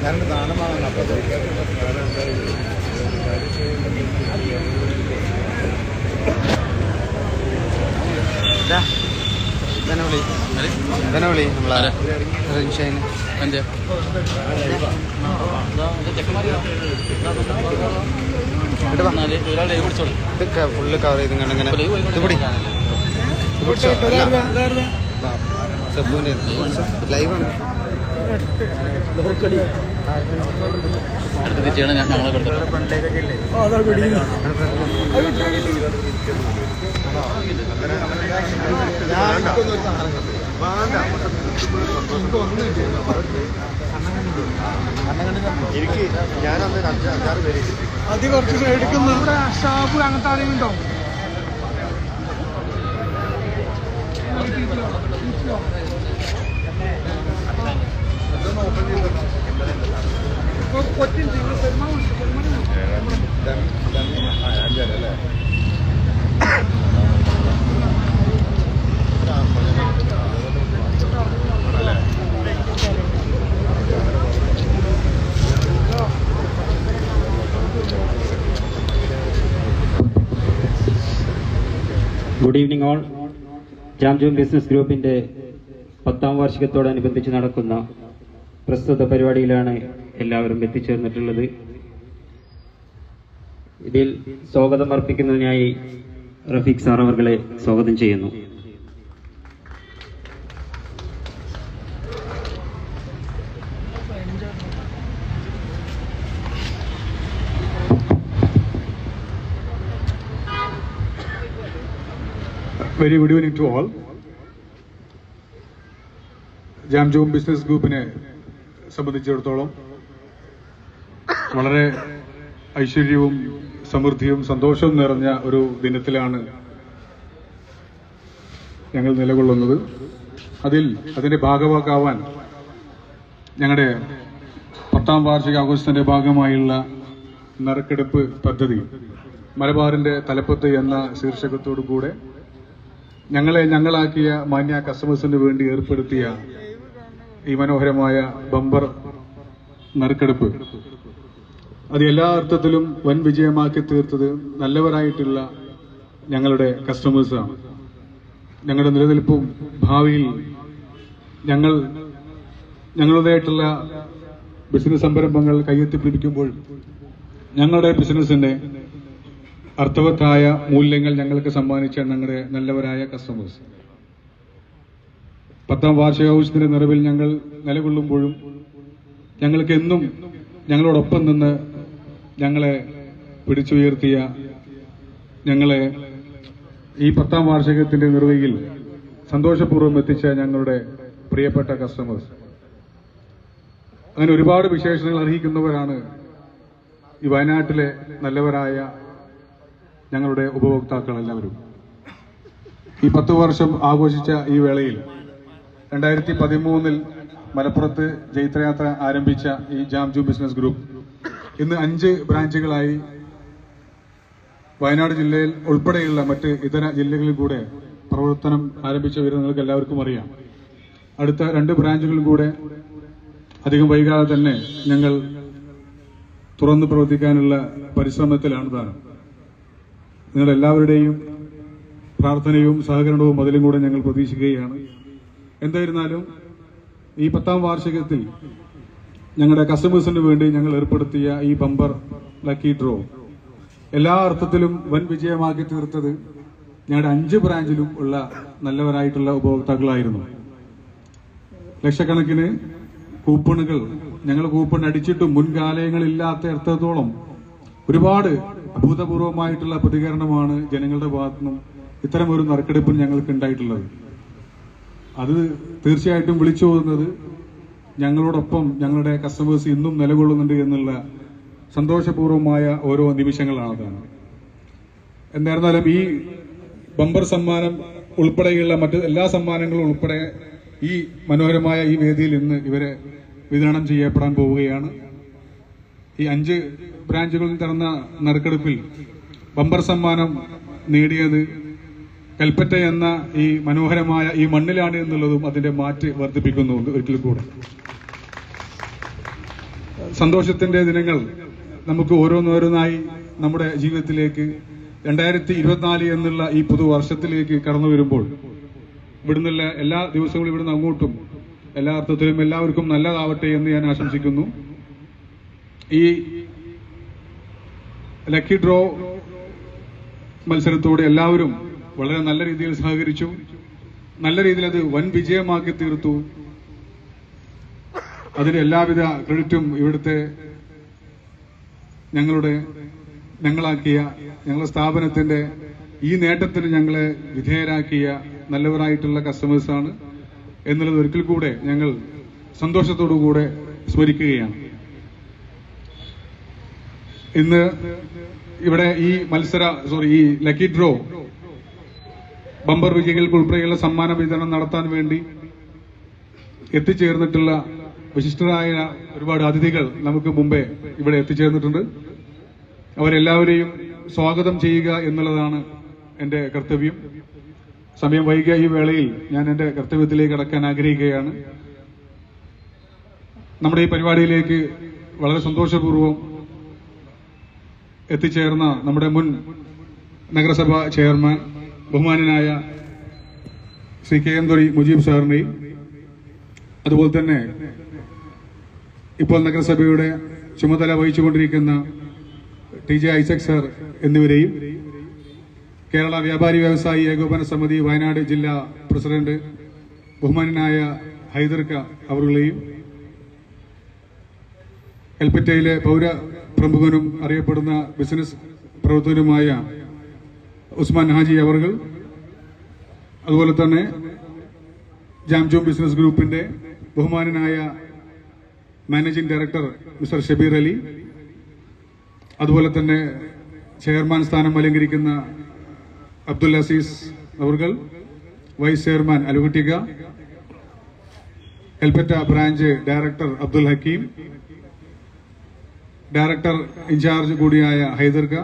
ഞാനൊരു ദാനമാണ് അപ്പോൾ ധനവിളി നമ്മളെ ഫുള്ള് കവർ ചെയ്ത് ഇങ്ങനെ സബുവിൻ്റെ ലൈവാണ്. എനിക്ക് ഞാനന്ന് 5-6 പേര് അത് കുറച്ച് എടുക്കുന്ന നമ്മുടെ ഷാപ്പ് അങ്ങനത്തെ ആരെങ്കിലും ഉണ്ടോ? Good evening all. Jamjoom business ഗ്രൂപ്പിന്റെ 10ാം വാർഷികത്തോടനുബന്ധിച്ച് നടക്കുന്ന പ്രസ്തുത പരിപാടിയിലാണ് എല്ലാവരും എത്തിച്ചേർന്നിട്ടുള്ളത്. ഇതിൽ സ്വാഗതം അർപ്പിക്കുന്നതിനായി റഫീഖ് സാർ അവർകളെ സ്വാഗതം ചെയ്യുന്നു. Very good evening to all. Jamjoom business ഗ്രൂപ്പിനെ സംബന്ധിച്ചിടത്തോളം വളരെ ഐശ്വര്യവും സമൃദ്ധിയും സന്തോഷവും നിറഞ്ഞ ഒരു ദിനത്തിലാണ് ഞങ്ങൾ നിലകൊള്ളുന്നത്. അതിന്റെ ഭാഗമാക്കാവാൻ ഞങ്ങളുടെ 10ാം വാർഷികാഘോഷത്തിന്റെ ഭാഗമായുള്ള നറുക്കെടുപ്പ് പദ്ധതി മലബാറിന്റെ തലപ്പത്ത് എന്ന ശീർഷകത്തോടു കൂടെ ഞങ്ങളാക്കിയ മാന്യ കസ്റ്റമേഴ്സിന് വേണ്ടി ഏർപ്പെടുത്തിയ ഈ മനോഹരമായ ബമ്പർ നറുക്കെടുപ്പ് അത് എല്ലാ അർത്ഥത്തിലും വൻ വിജയമാക്കി തീർത്തത് നല്ലവരായിട്ടുള്ള ഞങ്ങളുടെ കസ്റ്റമേഴ്സാണ്. ഞങ്ങളുടെ നിലനിൽപ്പും ഭാവിയിൽ ഞങ്ങളുടേതായിട്ടുള്ള ബിസിനസ് സംരംഭങ്ങൾ കയ്യെത്തിപ്പിടിക്കുമ്പോൾ ഞങ്ങളുടെ ബിസിനസിന്റെ അർത്ഥവത്തായ മൂല്യങ്ങൾ ഞങ്ങൾക്ക് സമ്മാനിച്ച ഞങ്ങളുടെ നല്ലവരായ കസ്റ്റമേഴ്സ് 10ാം വാർഷികാഘോഷത്തിന്റെ നിറവിൽ ഞങ്ങൾ നിലകൊള്ളുമ്പോഴും ഞങ്ങൾക്ക് എന്നും ഞങ്ങളോടൊപ്പം നിന്ന് ഞങ്ങളെ പിടിച്ചുയർത്തിയ ഞങ്ങളെ ഈ 10ാം വാർഷികത്തിന്റെ നിർവഹിയിൽ സന്തോഷപൂർവ്വം എത്തിച്ച ഞങ്ങളുടെ പ്രിയപ്പെട്ട കസ്റ്റമേഴ്സ്. അങ്ങനെ ഒരുപാട് വിശേഷണങ്ങൾ അർഹിക്കുന്നവരാണ് ഈ വയനാട്ടിലെ നല്ലവരായ ഞങ്ങളുടെ ഉപഭോക്താക്കൾ എല്ലാവരും. ഈ 10 വർഷം ആഘോഷിച്ച ഈ വേളയിൽ 2013 മലപ്പുറത്ത് ജൈത്രയാത്ര ആരംഭിച്ച ഈ ജാംജൂം ബിസിനസ് ഗ്രൂപ്പ് ഇന്ന് 5 ബ്രാഞ്ചുകളായി വയനാട് ജില്ലയിൽ ഉൾപ്പെടെയുള്ള മറ്റ് ഇതര ജില്ലകളിൽ കൂടെ പ്രവർത്തനം ആരംഭിച്ച വിവരം നിങ്ങൾക്ക് എല്ലാവർക്കും അറിയാം. അടുത്ത 2 ബ്രാഞ്ചുകളിൽ കൂടെ അധികം വൈകാതെ തന്നെ ഞങ്ങൾ തുറന്നു പ്രവർത്തിക്കാനുള്ള പരിശ്രമത്തിലാണ് താനും. നിങ്ങളെല്ലാവരുടെയും പ്രാർത്ഥനയും സഹകരണവും അതിലും കൂടെ ഞങ്ങൾ പ്രതീക്ഷിക്കുകയാണ്. എന്തായിരുന്നാലും ഈ 10ാം വാർഷികത്തിൽ ഞങ്ങളുടെ കസ്റ്റമേഴ്സിന് വേണ്ടി ഞങ്ങൾ ഏർപ്പെടുത്തിയ ഈ ബമ്പർ ലക്കി ഡ്രോ എല്ലാ അർത്ഥത്തിലും വൻ വിജയമാക്കി തീർത്തത് ഞങ്ങളുടെ 5 ബ്രാഞ്ചിലും ഉള്ള നല്ലവരായിട്ടുള്ള ഉപഭോക്താക്കളായിരുന്നു. ലക്ഷക്കണക്കിന് കൂപ്പണുകൾ ഞങ്ങൾ കൂപ്പൺ അടിച്ചിട്ടും മുൻകാലങ്ങളില്ലാത്ത അർത്ഥത്തോളം ഒരുപാട് അഭൂതപൂർവമായിട്ടുള്ള പ്രതികരണമാണ് ജനങ്ങളുടെ ഭാഗത്തുനിന്നും ഇത്തരമൊരു നറുക്കെടുപ്പിന് ഞങ്ങൾക്ക് ഉണ്ടായിട്ടുള്ളത്. അത് തീർച്ചയായിട്ടും വിളിച്ചു പോകുന്നത് ഞങ്ങളോടൊപ്പം ഞങ്ങളുടെ കസ്റ്റമേഴ്സ് ഇന്നും നിലകൊള്ളുന്നുണ്ട് എന്നുള്ള സന്തോഷപൂർവമായ ഓരോ നിമിഷങ്ങളാണതാണ്. എന്തായിരുന്നാലും ഈ ബമ്പർ സമ്മാനം ഉൾപ്പെടെയുള്ള മറ്റ് എല്ലാ സമ്മാനങ്ങളും ഉൾപ്പെടെ ഈ മനോഹരമായ ഈ വേദിയിൽ ഇന്ന് ഇവരെ വിതരണം ചെയ്യപ്പെടാൻ പോവുകയാണ്. ഈ 5 ബ്രാഞ്ചുകളിൽ നടന്ന നറുക്കെടുപ്പിൽ ബമ്പർ സമ്മാനം നേടിയത് കൽപ്പറ്റ എന്ന ഈ മനോഹരമായ ഈ മണ്ണിലാണ് എന്നുള്ളതും അതിന്റെ മാറ്റ് വർദ്ധിപ്പിക്കുന്നുണ്ട്. ഒരിക്കൽ കൂടെ സന്തോഷത്തിന്റെ ദിനങ്ങൾ നമുക്ക് ഓരോന്നോരോന്നായി നമ്മുടെ ജീവിതത്തിലേക്ക് 2024 എന്നുള്ള ഈ പുതുവർഷത്തിലേക്ക് കടന്നു വരുമ്പോൾ ഇവിടുന്നുള്ള എല്ലാ ദിവസങ്ങളും ഇവിടുന്ന് അങ്ങോട്ടും എല്ലാ അർത്ഥത്തിലും എല്ലാവർക്കും നല്ലതാവട്ടെ എന്ന് ഞാൻ ആശംസിക്കുന്നു. ഈ ലക്കി ഡ്രോ മത്സരത്തോടെ എല്ലാവരും വളരെ നല്ല രീതിയിൽ സഹകരിച്ചു. നല്ല രീതിയിൽ അത് വൻ വിജയമാക്കി തീർത്തു. അതിന് എല്ലാവിധ ക്രെഡിറ്റും ഇവിടുത്തെ ഞങ്ങളുടെ സ്ഥാപനത്തിന്റെ ഈ നേട്ടത്തിന് ഞങ്ങളെ വിധേയരാക്കിയ നല്ലവരായിട്ടുള്ള കസ്റ്റമേഴ്സാണ് എന്നുള്ളത് ഒരിക്കൽ കൂടെ ഞങ്ങൾ സന്തോഷത്തോടുകൂടെ സ്മരിക്കുകയാണ്. ഇന്ന് ഇവിടെ ഈ ഈ ലക്കി ഡ്രോ ബമ്പർ വിജയികൾക്ക് ഉൾപ്പെടെയുള്ള സമ്മാന വിതരണം നടത്താൻ വേണ്ടി എത്തിച്ചേർന്നിട്ടുള്ള വിശിഷ്ടരായ ഒരുപാട് അതിഥികൾ നമുക്ക് മുമ്പേ ഇവിടെ എത്തിച്ചേർന്നിട്ടുണ്ട്. അവരെല്ലാവരെയും സ്വാഗതം ചെയ്യുക എന്നുള്ളതാണ് എന്റെ കർത്തവ്യം. സമയം വൈകിയ ഈ വേളയിൽ ഞാൻ എന്റെ കർത്തവ്യത്തിലേക്ക് കടക്കാൻ ആഗ്രഹിക്കുകയാണ്. നമ്മുടെ ഈ പരിപാടിയിലേക്ക് വളരെ സന്തോഷപൂർവ്വം എത്തിച്ചേർന്ന നമ്മുടെ മുൻ നഗരസഭാ ചെയർമാൻ ബഹുമാനനായ ശ്രീ കെ എം മുജീബ് സാറിനെയും അതുപോലെ തന്നെ ഇപ്പോൾ നഗരസഭയുടെ ചുമതല വഹിച്ചുകൊണ്ടിരിക്കുന്ന TJ ഐസക് സാർ എന്നിവരെയും കേരള വ്യാപാരി വ്യവസായി ഏകോപന സമിതി വയനാട് ജില്ലാ പ്രസിഡന്റ് ബഹുമാനനായ ഹൈദർക്ക അവരുകളെയും കൽപ്പറ്റയിലെ പൗരപ്രമുഖനും അറിയപ്പെടുന്ന ബിസിനസ് പ്രവർത്തകനുമായ ഉസ്മാൻ ഹാജി അവർകൾ, അതുപോലെ തന്നെ ജാംജൂം ബിസിനസ് ഗ്രൂപ്പിന്റെ ബഹുമാനനായ managing director mister Shabeer Ali, അതുപോലെ തന്നെ ചെയർമാൻ സ്ഥാനം അലങ്കരിക്കുന്ന അബ്ദുൽ അസീസ് അവർകൾ, വൈസ് ചെയർമാൻ അലുകുട്ടിക, Kalpetta branch director Abdul Hakeem, director in charge കൂടിയായ ഹൈദർക,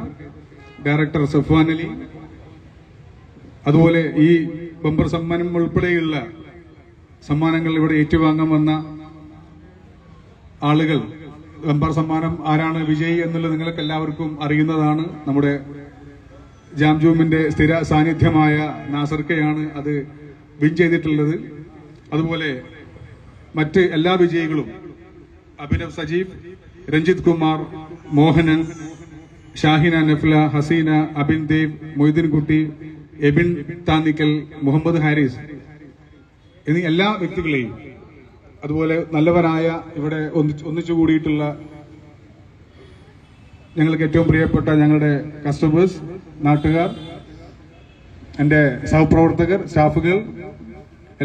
ഡയറക്ടർ സഫ്വാൻ അലി, അതുപോലെ ഈ ബമ്പർ സമ്മാനം ഉൾപ്പെടെയുള്ള സമ്മാനങ്ങൾ ഇവിടെ ഏറ്റുവാങ്ങാൻ വന്ന ആളുകൾ. ബമ്പർ സമ്മാനം ആരാണ് വിജയി എന്നുള്ളത് നിങ്ങൾക്ക് എല്ലാവർക്കും അറിയുന്നതാണ്. നമ്മുടെ ജാംജൂമിന്റെ സ്ഥിര സാന്നിധ്യമായ നാസർക്കയാണ് അത് വിൻ ചെയ്തിട്ടുള്ളത്. അതുപോലെ മറ്റ് എല്ലാ വിജയികളും അഭിനവ് സജീവ്, രഞ്ജിത് കുമാർ, മോഹനൻ, ഷാഹിന നഫ്ല, ഹസീന, അബിൻ ദേവ്, മൊയ്തീൻ കുട്ടി, എബിൻ താന്നിക്കൽ, മുഹമ്മദ് ഹാരിസ് എന്നീ എല്ലാ വ്യക്തികളെയും, അതുപോലെ നല്ലവരായ ഇവിടെ ഒന്നിച്ചുകൂടിയിട്ടുള്ള ഞങ്ങൾക്ക് ഏറ്റവും പ്രിയപ്പെട്ട ഞങ്ങളുടെ കസ്റ്റമേഴ്സ്, നാട്ടുകാർ, എന്റെ സഹപ്രവർത്തകർ, സ്റ്റാഫുകൾ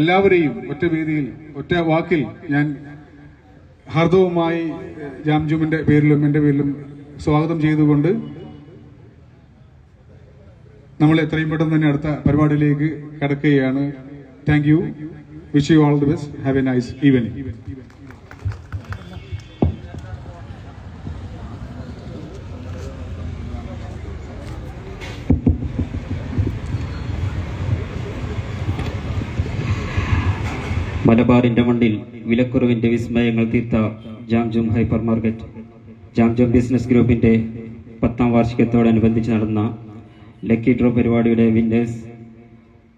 എല്ലാവരെയും ഒറ്റ വേദിയിൽ ഒറ്റ വാക്കിൽ ഞാൻ ഹാർദവുമായി ജാംജൂമിന്റെ പേരിലും എന്റെ പേരിലും സ്വാഗതം ചെയ്തുകൊണ്ട് നമ്മൾ എത്രയും പെട്ടെന്ന് തന്നെ അടുത്ത പരിപാടിയിലേക്ക് കടക്കുകയാണ്. Thank you. Wish you all the best. Have A nice evening. മലബാറിന്റെ മണ്ണിൽ വിലക്കുറവിന്റെ വിസ്മയങ്ങൾ തീർത്ത Jamjoom hyper market, Jamjoom business ഗ്രൂപ്പിന്റെ 10ാം വാർഷികത്തോടനുബന്ധിച്ച് നടന്ന ലക്കി ഡ്രോ പരിപാടിയുടെ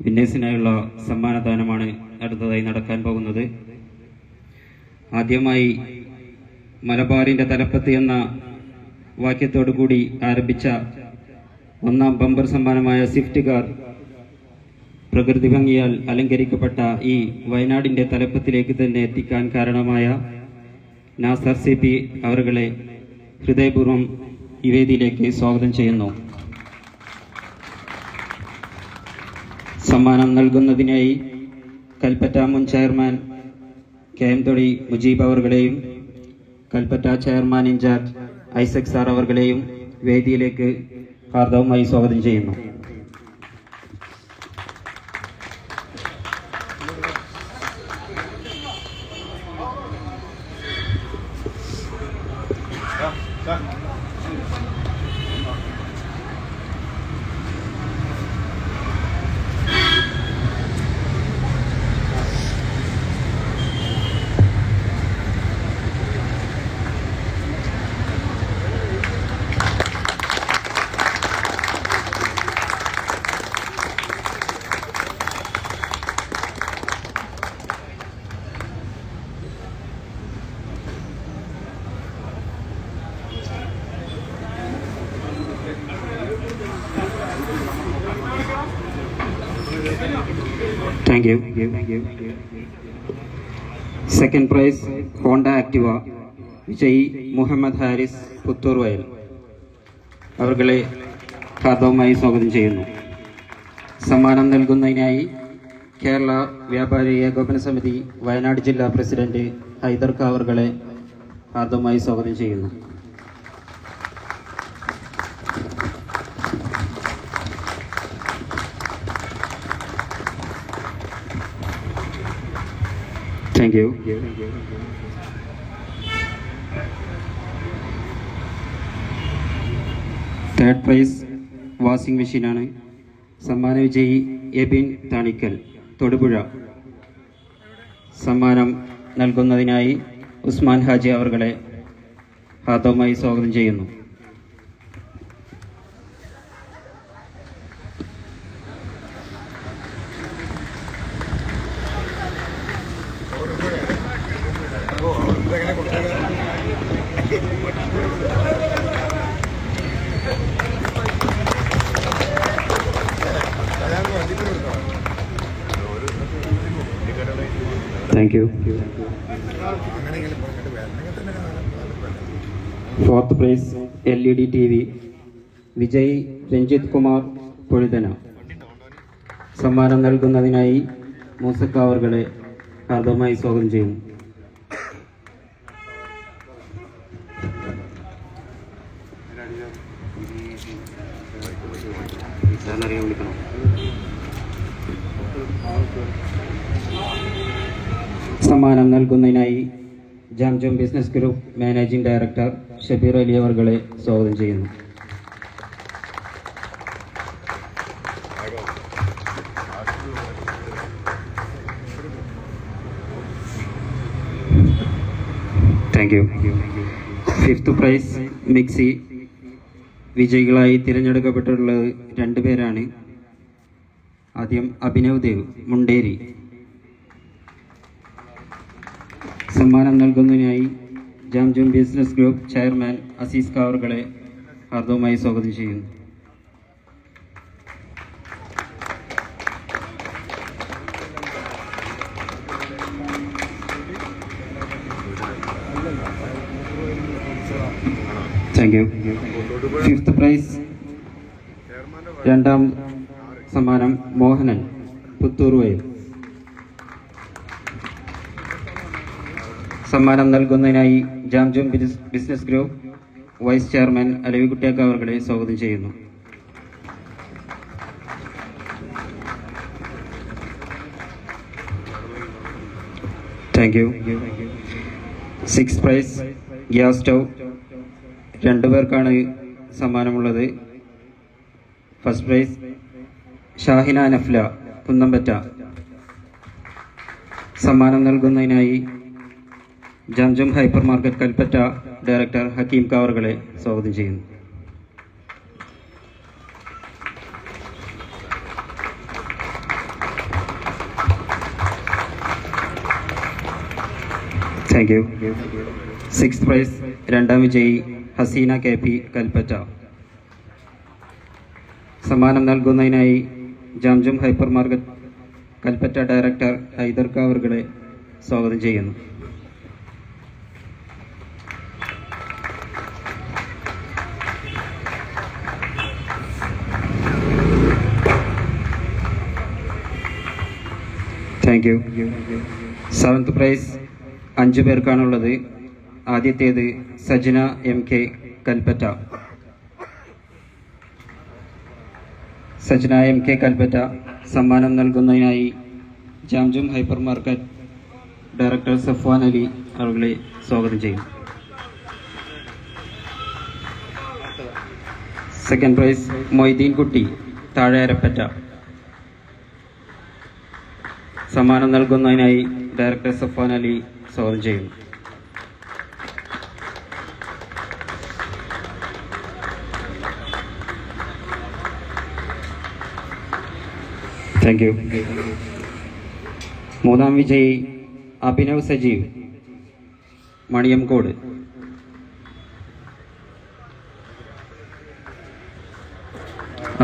വിന്നേഴ്സിനായുള്ള സമ്മാനദാനമാണ് അടുത്തതായി നടക്കാൻ പോകുന്നത്. ആദ്യമായി മലബാറിന്റെ തലപ്പത്ത് എന്ന വാക്യത്തോടു കൂടി ആരംഭിച്ച 1ാം ബമ്പർ സമ്മാനമായ സ്വിഫ്റ്റ് കാർ പ്രകൃതി ഭംഗിയാൽ അലങ്കരിക്കപ്പെട്ട ഈ വയനാടിന്റെ തലപ്പത്തിലേക്ക് തന്നെ എത്തിക്കാൻ കാരണമായ നാസർ CP അവരുടെ ഹൃദയപൂർവ്വം ഈ വേദിയിലേക്ക് സ്വാഗതം ചെയ്യുന്നു. സമ്മാനം നൽകുന്നതിനായി കൽപ്പറ്റ മുൻ ചെയർമാൻ KM തൊടി മുജീബ് അവർകളെയും Kalpetta chairman in charge Isaac sir അവർകളെയും വേദിയിലേക്ക് ഹാർദവമായി സ്വാഗതം ചെയ്യുന്നു. Thank you. Second prize Honda Activa Vijay Muhammad Haris Puthur വയൽ അവർകളെ ഹാർദവമായി സ്വാഗതം ചെയ്യുന്നു. സമ്മാനം നൽകുന്നതിനായി കേരള വ്യാപാരി ഏകോപന സമിതി വയനാട് ജില്ലാ പ്രസിഡന്റ് ഹൈദർ ഖാൻ അവർകളെ ഹാർദവമായി സ്വാഗതം ചെയ്യുന്നു. Thank you. Third prize washing മെഷീനാണ്. സമ്മാന വിജയി എബിൻ താണിക്കൽ തൊടുപുഴ. സമ്മാനം നൽകുന്നതിനായി ഉസ്മാൻ ഹാജി അവർകളെ ഹാർദവമായി സ്വാഗതം ചെയ്യുന്നു. Thank you. Fourth prize LED TV Vijay Ranjith Kumar Pozhuthana. സമ്മാനം നൽകുന്നതിനായി മൂസക്ക അവർകളെ ഹാർദവമായി സ്വാഗതം ചെയ്യുന്നു. സമ്മാനം നൽകുന്നതിനായി Jamjam business group managing director Shabeer Ali അവർകളെ സ്വാഗതം ചെയ്യുന്നു. Thank you. Fifth prize mixie. വിജയികളായി തിരഞ്ഞെടുക്കപ്പെട്ടിട്ടുള്ളത് 2 പേരാണ്. ആദ്യം അഭിനവ് ദേവ് മുണ്ടേരി. സമ്മാനം നൽകുന്നതിനായി Jamjam business group chairman Azeez Khan അവർകളെ ഹാർദവമായി സ്വാഗതം ചെയ്യുന്നു. Thank you. ഫിഫ്ത്ത് പ്രൈസ് രണ്ടാം സമ്മാനം മോഹനൻ പുത്തൂർ വയൽ. സമ്മാനം നൽകുന്നതിനായി Jamjam business group vice chairman അലവിക്കുട്ടിയാക്ക അവർകളെ സ്വാഗതം ചെയ്യുന്നു. Thank you. Six prize gas stove. 2 പേർക്കാണ് സമ്മാനമുള്ളത്. First prize Shahina Nafla Kunnambatta. സമ്മാനം നൽകുന്നതിനായി Jamjam hypermarket Kalpetta director Hakeem Khan അവർകളെ സ്വാഗതം ചെയ്യുന്നു. Thank U. സിക്സ്ത് പ്രൈസ് രണ്ടാം വിജയി ഹസീന KP കൽപ്പറ്റ. സമ്മാനം നൽകുന്നതിനായി Jamjam hypermarket Kalpetta director Haidar Khan അവർകളെ സ്വാഗതം ചെയ്യുന്നു. Thank you. Seventh prize 5 പേർക്കാണുള്ളത്. ആദ്യത്തേത് സജന MK കൽപ്പറ്റ. സജന MK കൽപ്പറ്റ സമ്മാനം നൽകുന്നതിനായി ജാംജും hyper market director Safwan Ali അവരെ സ്വാഗതം ചെയ്യും. സെക്കൻഡ് പ്രൈസ് മൊയ്തീൻ കുട്ടി താഴേരപ്പറ്റ. സമ്മാനം നൽകുന്നതിനായി ഡയറക്ടർ സഫ്വാൻ അലി സ്വാഗതം ചെയ്യുന്നു. Thank U. മൂന്നാം വിജയി അഭിനവ് സജീവ് മണിയംകോട്.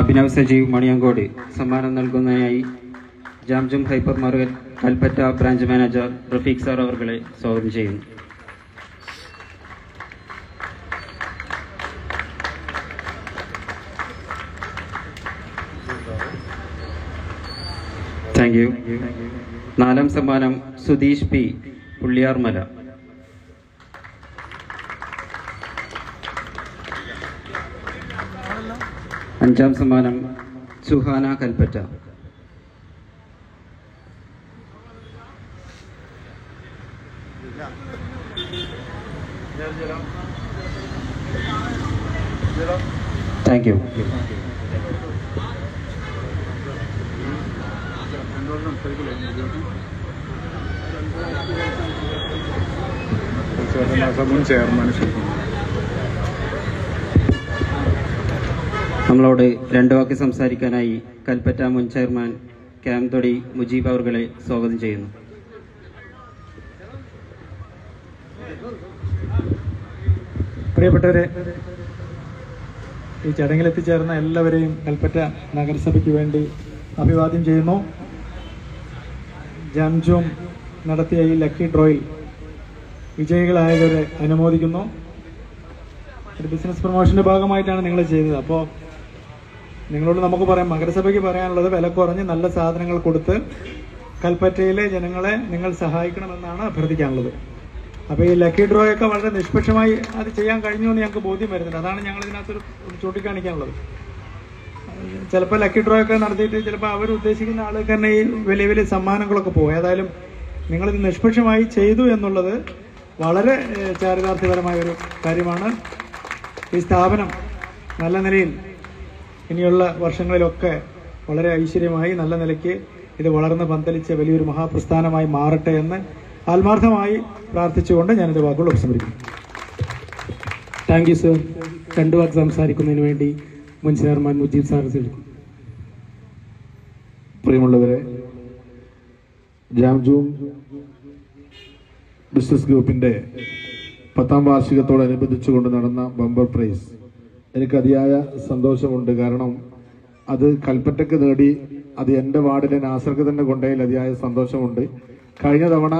അഭിനവ് സജീവ് മണിയങ്കോട് സമ്മാനം നൽകുന്നതിനായി ജാംജും hyper market Kalpetta branch manager Rafeeq sir അവരെ സ്വാഗതം ചെയ്യുന്നു. Thank U. 4ാം സമ്മാനം സുധീഷ് P പുള്ളിയാർമല. 5ാം സമ്മാനം സുഹാന കൽപ്പറ്റ. 'Thank you. മുൻ ചെയർമാൻ നമ്മളോട് 2 വാക്ക് സംസാരിക്കാനായി കൽപ്പറ്റ മുൻ ചെയർമാൻ ക്യാംതൊടി മുജീബ് അവരെ സ്വാഗതം ചെയ്യുന്നു. പ്രിയപ്പെട്ടവരെ, ഈ ചടങ്ങിൽ എത്തിച്ചേർന്ന എല്ലാവരെയും കൽപ്പറ്റ നഗരസഭയ്ക്ക് വേണ്ടി അഭിവാദ്യം ചെയ്യുന്നു. ജാംജും നടത്തിയ ഈ ലക്കി ഡ്രോയിൽ വിജയികളായവരെ അനുമോദിക്കുന്നു. ഒരു ബിസിനസ് പ്രൊമോഷൻ്റെ ഭാഗമായിട്ടാണ് നിങ്ങൾ ചെയ്തത്. അപ്പോൾ നിങ്ങളോട് നമുക്ക് പറയാം, നഗരസഭയ്ക്ക് പറയാനുള്ളത് വില കുറഞ്ഞ് നല്ല സാധനങ്ങൾ കൊടുത്ത് കൽപ്പറ്റയിലെ ജനങ്ങളെ നിങ്ങൾ സഹായിക്കണമെന്നാണ് അഭ്യർത്ഥിക്കാനുള്ളത്. അപ്പോൾ ഈ ലക്കി ഡ്രോ ഒക്കെ വളരെ നിഷ്പക്ഷമായി അത് ചെയ്യാൻ കഴിഞ്ഞു എന്ന് ഞങ്ങൾക്ക് ബോധ്യം വരുന്നുണ്ട്. അതാണ് ഞങ്ങൾ ഇതിനകത്തൊരു ചൂണ്ടിക്കാണിക്കാനുള്ളത്. ചിലപ്പോൾ ലക്കി ഡ്രോ ഒക്കെ നടത്തിയിട്ട് ചിലപ്പോൾ അവർ ഉദ്ദേശിക്കുന്ന ആൾക്ക് തന്നെ ഈ വലിയ വലിയ സമ്മാനങ്ങളൊക്കെ പോകും. ഏതായാലും നിങ്ങളിത് നിഷ്പക്ഷമായി ചെയ്തു എന്നുള്ളത് വളരെ ചാരിതാർത്ഥ്യപരമായ ഒരു കാര്യമാണ്. ഈ സ്ഥാപനം നല്ല നിലയിൽ ഇനിയുള്ള വർഷങ്ങളിലൊക്കെ വളരെ ഐശ്വര്യമായി നല്ല നിലയ്ക്ക് ഇത് വളർന്ന് പന്തലിച്ച് വലിയൊരു മഹാപ്രസ്ഥാനമായി മാറട്ടെ എന്ന് ആത്മാർത്ഥമായി പ്രാർത്ഥിച്ചുകൊണ്ട് ഞാനെൻ്റെ വാക്കുകൾ ഉപസംഹരിക്കുന്നു. Thank you sir. 2 വാക്ക് സംസാരിക്കുന്നതിന് വേണ്ടി മുൻ ചെയർമാൻ മുജീബ് സാർ എടുക്കും. പ്രിയമുള്ളവരെ, ജാംജും ബിസിനസ് ഗ്രൂപ്പിന്റെ 10ാം വാർഷികത്തോടനുബന്ധിച്ചുകൊണ്ട് നടന്ന ബമ്പർ പ്രൈസ് എനിക്ക് അതിയായ സന്തോഷമുണ്ട്. കാരണം അത് കൽപ്പറ്റയ്ക്ക് നേടി അത് എൻ്റെ വാർഡിലെ നാസർക്ക് തന്നെ കൊണ്ടതിൽ അതിയായ സന്തോഷമുണ്ട്. കഴിഞ്ഞ തവണ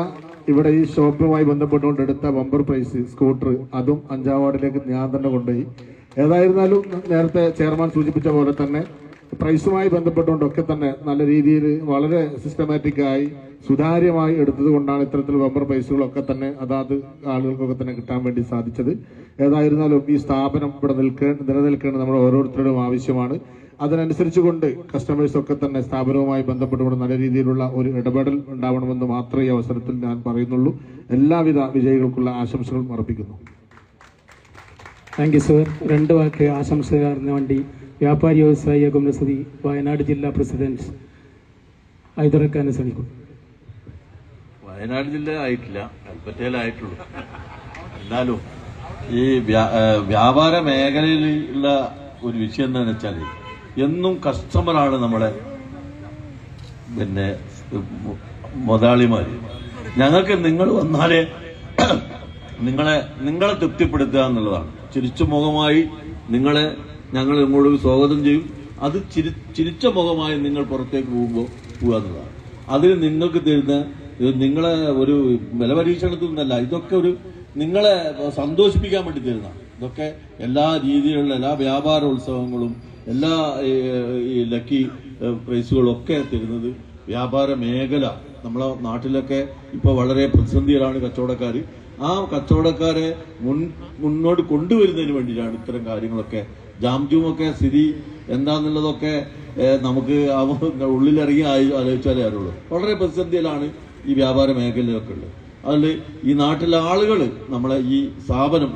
ഇവിടെ ഈ ഷോപ്പുമായി ബന്ധപ്പെട്ടുകൊണ്ട് എടുത്ത ബമ്പർ പ്രൈസ് സ്കൂട്ടർ അതും 5ാം വാർഡിലേക്ക് ഞാൻ തന്നെ കൊണ്ടുപോയി. ഏതായിരുന്നാലും നേരത്തെ ചെയർമാൻ സൂചിപ്പിച്ച പോലെ തന്നെ പ്രൈസുമായി ബന്ധപ്പെട്ടുകൊണ്ടൊക്കെ തന്നെ നല്ല രീതിയിൽ വളരെ സിസ്റ്റമാറ്റിക്കായി സുതാര്യമായി എടുത്തത് കൊണ്ടാണ് ഇത്തരത്തിൽ ബമ്പർ പ്രൈസുകളൊക്കെ തന്നെ അതാത് ആളുകൾക്കൊക്കെ തന്നെ കിട്ടാൻ വേണ്ടി സാധിച്ചത്. ഏതായിരുന്നാലും ഈ സ്ഥാപനം ഇവിടെ നിലനിൽക്കേണ്ടത് നമ്മുടെ ഓരോരുത്തരുടെയും ആവശ്യമാണ്. അതിനനുസരിച്ചുകൊണ്ട് കസ്റ്റമേഴ്സൊക്കെ തന്നെ സ്ഥാപനവുമായി ബന്ധപ്പെട്ടുകൊണ്ട് നല്ല രീതിയിലുള്ള ഒരു ഇടപെടൽ ഉണ്ടാവണമെന്ന് മാത്രമേ ഈ അവസരത്തിൽ ഞാൻ പറയുന്നുള്ളൂ. എല്ലാവിധ വിജയികൾക്കുള്ള ആശംസകളും അർപ്പിക്കുന്നു. Thank you sir. 2 വാക്ക് ആശംസകാരന് വേണ്ടി വ്യാപാരി വ്യവസായി ഏകോപന സമിതി വയനാട് ജില്ലാ പ്രസിഡന്റ് ഹൈദറക്കാനെ ശ്രമിക്കും. വയനാട് ജില്ല ആയിട്ടില്ല, കൽപ്പറ്റയിലായിട്ടുള്ളൂ. എന്നാലും ഈ വ്യാപാര മേഖലയിലുള്ള ഒരു വിഷയം എന്താണെന്ന് വെച്ചാൽ എന്നും കസ്റ്റമറാണ് നമ്മളെ മുതലാളിമാര്. ഞങ്ങൾക്ക് നിങ്ങൾ വന്നാലേ നിങ്ങളെ തൃപ്തിപ്പെടുത്തുക എന്നുള്ളതാണ്. ചിരിച്ച മുഖമായി ഞങ്ങൾ ഇങ്ങോട്ട് സ്വാഗതം ചെയ്യും. അത് ചിരിച്ച മുഖമായി നിങ്ങൾ പുറത്തേക്ക് പോകുക എന്നുള്ളതാണ്. അതിന് നിങ്ങൾക്ക് തരുന്ന നിങ്ങളെ ഒരു വില പരീക്ഷണത്തിൽ നിന്നല്ല, ഇതൊക്കെ ഒരു നിങ്ങളെ സന്തോഷിപ്പിക്കാൻ വേണ്ടി തരുന്നതാണ്. ഇതൊക്കെ എല്ലാ രീതിയിലുള്ള എല്ലാ വ്യാപാരോത്സവങ്ങളും എല്ലാ ഈ ലക്കി പ്രൈസുകളും ഒക്കെ തരുന്നത് വ്യാപാര മേഖല നമ്മളെ നാട്ടിലൊക്കെ ഇപ്പോൾ വളരെ പ്രതിസന്ധിയിലാണ് കച്ചവടക്കാർ. ആ കച്ചവടക്കാരെ മുന്നോട്ട് കൊണ്ടുവരുന്നതിന് വേണ്ടിയിട്ടാണ് ഇത്തരം കാര്യങ്ങളൊക്കെ. ജാംജുമൊക്കെ സ്ഥിതി എന്താണെന്നുള്ളതൊക്കെ നമുക്ക് ഉള്ളിലിറങ്ങി ആലോചിച്ചാലേ അറിയുള്ളൂ. വളരെ പ്രതിസന്ധിയിലാണ് ഈ വ്യാപാര മേഖലയിലൊക്കെ ഉള്ളത്. അതിൽ ഈ നാട്ടിലെ ആളുകൾ നമ്മളെ ഈ സ്ഥാപനം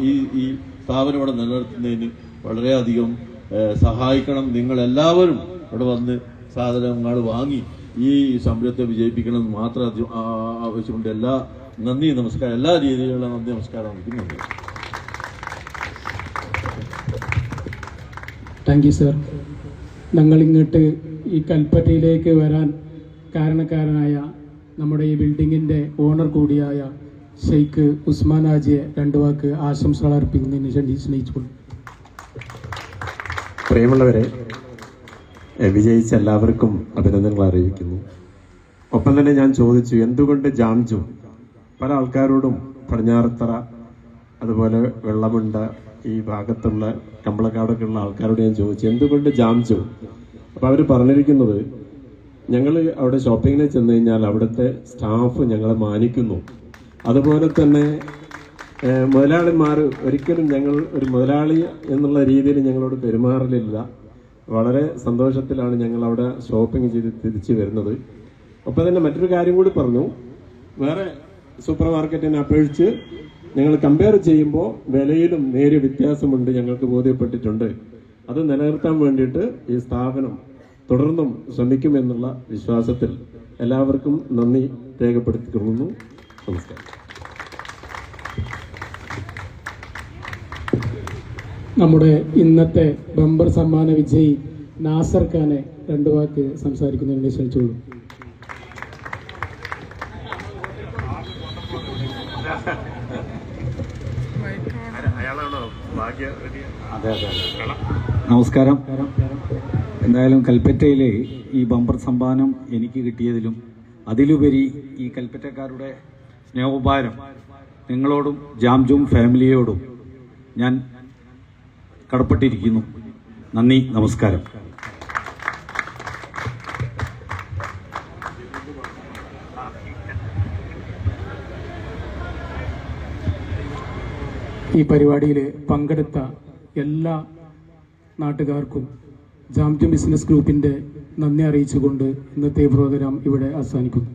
ഇവിടെ നിലനിർത്തുന്നതിന് വളരെയധികം സഹായിക്കണം. നിങ്ങളെല്ലാവരും ഇവിടെ വന്ന് സാധനങ്ങൾ വാങ്ങി ഈ സംരംഭത്തെ വിജയിപ്പിക്കണമെന്ന് മാത്രം ആവശ്യമുണ്ട്. നന്ദി, നമസ്കാരം. എല്ലാ രീതിയിലുള്ള നന്ദി, നമസ്കാരം നൽകുന്നുണ്ട്. Thank you sir. ഞങ്ങളിങ്ങോട്ട് ഈ കൽപ്പറ്റയിലേക്ക് വരാൻ കാരണക്കാരനായ നമ്മുടെ ഈ ബിൽഡിങ്ങിൻ്റെ ഓണർ കൂടിയായ ഷെയ്ഖ് ഉസ്മാൻ ഹാജിയെ 2 വാക്ക് ആശംസകൾ അർപ്പിക്കുന്നതിന് സ്നേഹിച്ചുകൊള്ളു. പ്രിയമുള്ളവരെ, വിജയിച്ച എല്ലാവർക്കും അഭിനന്ദനങ്ങൾ അറിയിക്കുന്നു. ഒപ്പം തന്നെ ഞാൻ ചോദിച്ചു, എന്തുകൊണ്ട് ജാംജും? പല ആൾക്കാരോടും പടിഞ്ഞാറത്തറ, അതുപോലെ വെള്ളമുണ്ട, ഈ ഭാഗത്തുള്ള കമ്പളക്കാടൊക്കെ ഉള്ള ആൾക്കാരോട് ഞാൻ ചോദിച്ചു, എന്തുകൊണ്ട് ജാംജും? അപ്പം അവർ പറഞ്ഞിരിക്കുന്നത്, ഞങ്ങൾ അവിടെ ഷോപ്പിങ്ങിന് ചെന്ന് കഴിഞ്ഞാൽ അവിടുത്തെ സ്റ്റാഫ് ഞങ്ങളെ മാനിക്കുന്നു. അതുപോലെ തന്നെ മുതലാളിമാർ ഒരിക്കലും ഞങ്ങൾ ഒരു മുതലാളി എന്നുള്ള രീതിയിൽ ഞങ്ങളോട് പെരുമാറലില്ല. വളരെ സന്തോഷത്തിലാണ് ഞങ്ങൾ അവിടെ ഷോപ്പിംഗ് ചെയ്ത് തിരിച്ചു വരുന്നത്. ഒപ്പം തന്നെ മറ്റൊരു കാര്യം കൂടി പറഞ്ഞു, വേറെ സൂപ്പർ മാർക്കറ്റിനെ അപേക്ഷിച്ച് ഞങ്ങൾ കമ്പയർ ചെയ്യുമ്പോൾ വിലയിലും നേരിയ വ്യത്യാസമുണ്ട്, ഞങ്ങൾക്ക് ബോധ്യപ്പെട്ടിട്ടുണ്ട്. അത് നിലനിർത്താൻ വേണ്ടിയിട്ട് ഈ സ്ഥാപനം തുടർന്നും ശ്രമിക്കുമെന്നുള്ള വിശ്വാസത്തിൽ എല്ലാവർക്കും നന്ദി രേഖപ്പെടുത്തിക്കൊള്ളുന്നു. നമസ്കാരം. നമ്മുടെ ഇന്നത്തെ ബമ്പർ സമ്മാന വിജയി നാസർ ഖാനെ 2 വാക്ക് സംസാരിക്കുന്നതിന് ക്ഷണിച്ചോളൂ. നമസ്കാരം. എന്തായാലും കൽപ്പറ്റയിലെ ഈ ബമ്പർ സമ്മാനം എനിക്ക് കിട്ടിയതിലും അതിലുപരി ഈ കൽപ്പറ്റക്കാരുടെ സ്നേഹോപഹാരം നിങ്ങളോടും ജാംജും ഫാമിലിയോടും ഞാൻ കടപ്പെട്ടിരിക്കുന്നു. നന്ദി, നമസ്കാരം. ഈ പരിപാടിയിൽ പങ്കെടുത്ത എല്ലാ നാട്ടുകാർക്കും ജാംജും ബിസിനസ് ഗ്രൂപ്പിൻ്റെ നന്ദി അറിയിച്ചുകൊണ്ട് ഇന്നത്തെ പ്രോഗ്രാം ഇവിടെ അവസാനിക്കുന്നു.